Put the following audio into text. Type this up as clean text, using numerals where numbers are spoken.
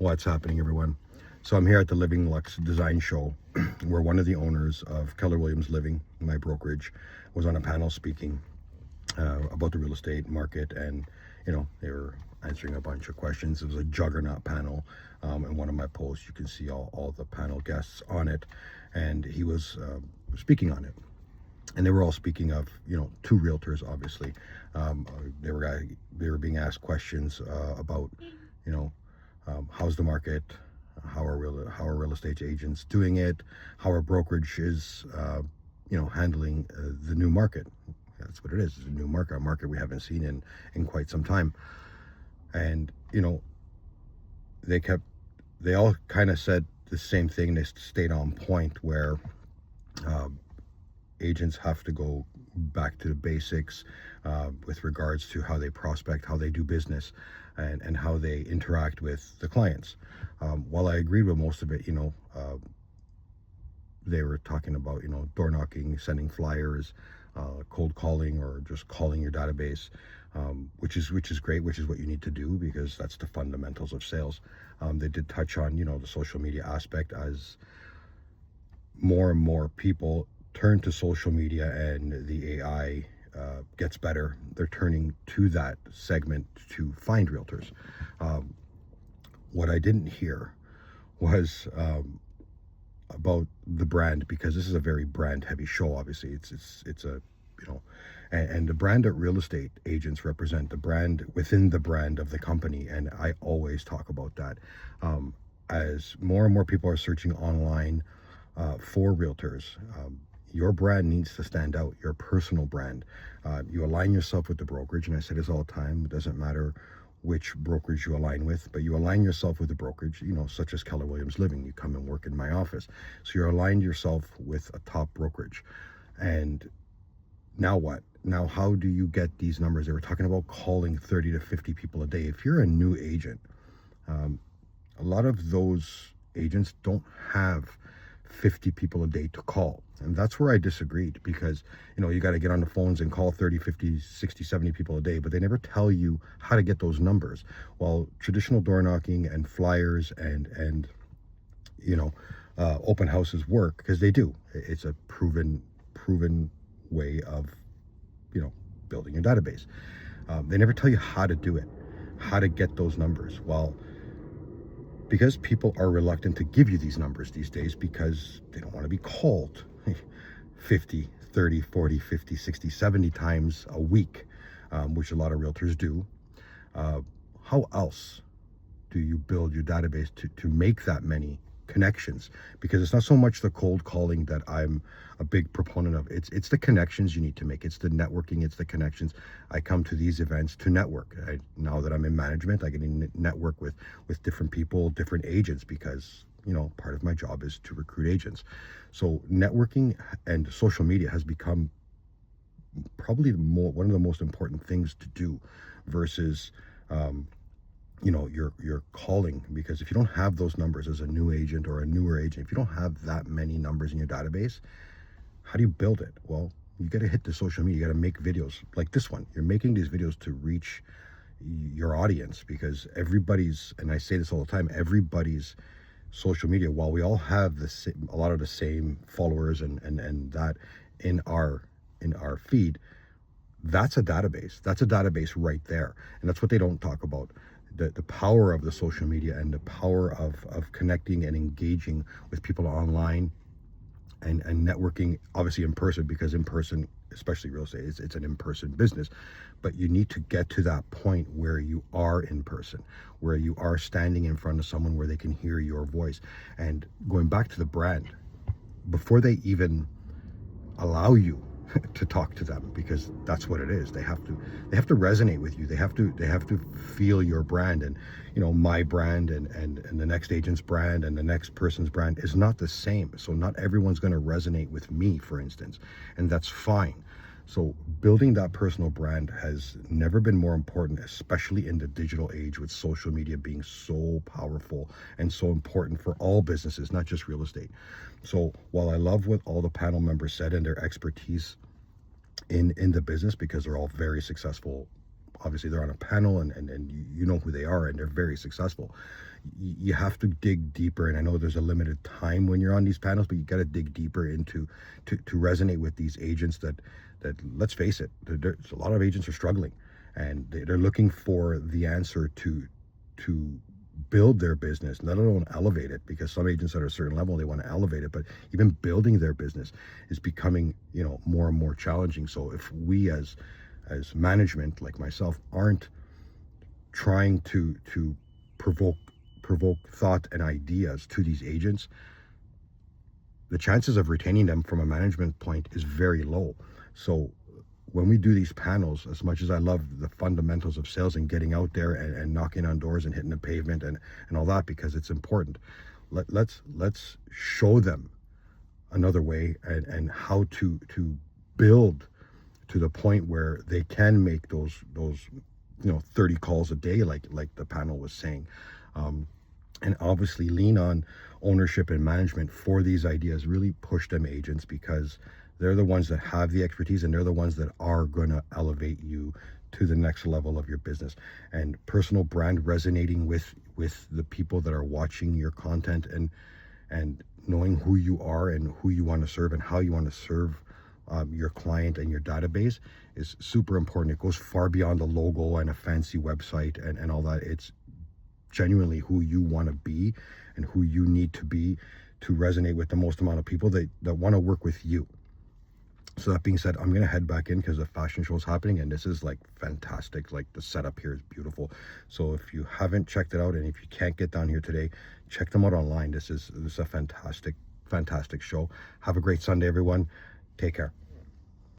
What's happening, everyone? So I'm here at the Living Lux Design Show, where one of the owners of Keller Williams Living, my brokerage, was on a panel speaking about the real estate market, and they were answering a bunch of questions. It was a juggernaut panel. In one of my posts, you can see all the panel guests on it, and he was speaking on it. And they were all speaking of, two realtors, obviously. They were being asked questions about, how's the market, how are real estate agents doing it, how our brokerage is, handling the new market. That's what it is. It's a new market, a market we haven't seen in quite some time. And they all kind of said the same thing. They stayed on point where agents have to go back to the basics with regards to how they prospect, how they do business, and how they interact with the clients. While I agreed with most of it, they were talking about, door knocking, sending flyers, cold calling, or just calling your database, which is great, which is what you need to do because that's the fundamentals of sales. They did touch on, the social media aspect as more and more people turn to social media and the AI gets better. They're turning to that segment to find realtors. What I didn't hear was about the brand, because this is a very brand heavy show. Obviously, it's a and the brand that real estate agents represent, the brand within the brand of the company, and I always talk about that. As more and more people are searching online for realtors, your brand needs to stand out, your personal brand. You align yourself with the brokerage, and I say this all the time, it doesn't matter which brokerage you align with, but you align yourself with the brokerage, such as Keller Williams Living. You come and work in my office. So you're aligned yourself with a top brokerage. And now what? Now, how do you get these numbers? They were talking about calling 30 to 50 people a day. If you're a new agent, a lot of those agents don't have 50 people a day to call. And that's where I disagreed, because you got to get on the phones and call 30, 50, 60, 70 people a day, but they never tell you how to get those numbers. While traditional door knocking and flyers and open houses work, because they do. It's a proven way of building your database. They never tell you how to do it, how to get those numbers. Well, because people are reluctant to give you these numbers these days because they don't want to be called 50, 30, 40, 50, 60, 70 times a week, which a lot of realtors do. How else do you build your database to make that many connections? Because it's not so much the cold calling that I'm a big proponent of. It's the connections you need to make. It's the networking. It's the connections. I come to these events to network. Now that I'm in management, I can network with different people, different agents, because part of my job is to recruit agents. So networking and social media has become probably one of the most important things to do versus you're calling. Because if you don't have those numbers as a new agent or a newer agent, if you don't have that many numbers in your database, how do you build it? Well, you got to hit the social media. You got to make videos like this one. You're making these videos to reach your audience, because everybody's, and I say this all the time, everybody's social media, while we all have a lot of the same followers and that in our feed, that's a database right there. And that's what they don't talk about. The power of the social media and the power of connecting and engaging with people online and networking, obviously in person, because in person, especially real estate, it's an in-person business. But you need to get to that point where you are in person, where you are standing in front of someone where they can hear your voice. And going back to the brand, before they even allow you to talk to them, because that's what it is, they have to resonate with you. They have to feel your brand. And my brand and the next agent's brand and the next person's brand is not the same. So not everyone's going to resonate with me, for instance, and that's fine. So building that personal brand has never been more important, especially in the digital age, with social media being so powerful and so important for all businesses, not just real estate. So while I love what all the panel members said and their expertise in the business, because they're all very successful, obviously they're on a panel and you know who they are and they're very successful. you have to dig deeper. And I know there's a limited time when you're on these panels, but you got to dig deeper into to resonate with these agents that let's face it, there's a lot of agents are struggling, and they're looking for the answer to build their business, let alone elevate it, because some agents at a certain level, they want to elevate it, but even building their business is becoming, more and more challenging. So if we as management, like myself, aren't trying to provoke thought and ideas to these agents, the chances of retaining them from a management point is very low. So when we do these panels, as much as I love the fundamentals of sales and getting out there and knocking on doors and hitting the pavement and all that, because it's important, let's show them another way and how to build to the point where they can make those 30 calls a day, like the panel was saying, and obviously lean on ownership and management for these ideas. Really push them, agents, because they're the ones that have the expertise, and they're the ones that are going to elevate you to the next level of your business. And personal brand resonating with the people that are watching your content, and knowing who you are and who you want to serve and how you want to serve your client and your database is super important. It goes far beyond the logo and a fancy website and all that. It's genuinely who you want to be and who you need to be to resonate with the most amount of people that want to work with you. So that being said, I'm going to head back in because the fashion show is happening, and this is like fantastic. Like, the setup here is beautiful. So if you haven't checked it out, and if you can't get down here today, check them out online. This is a fantastic show. Have a great Sunday, everyone. Take care.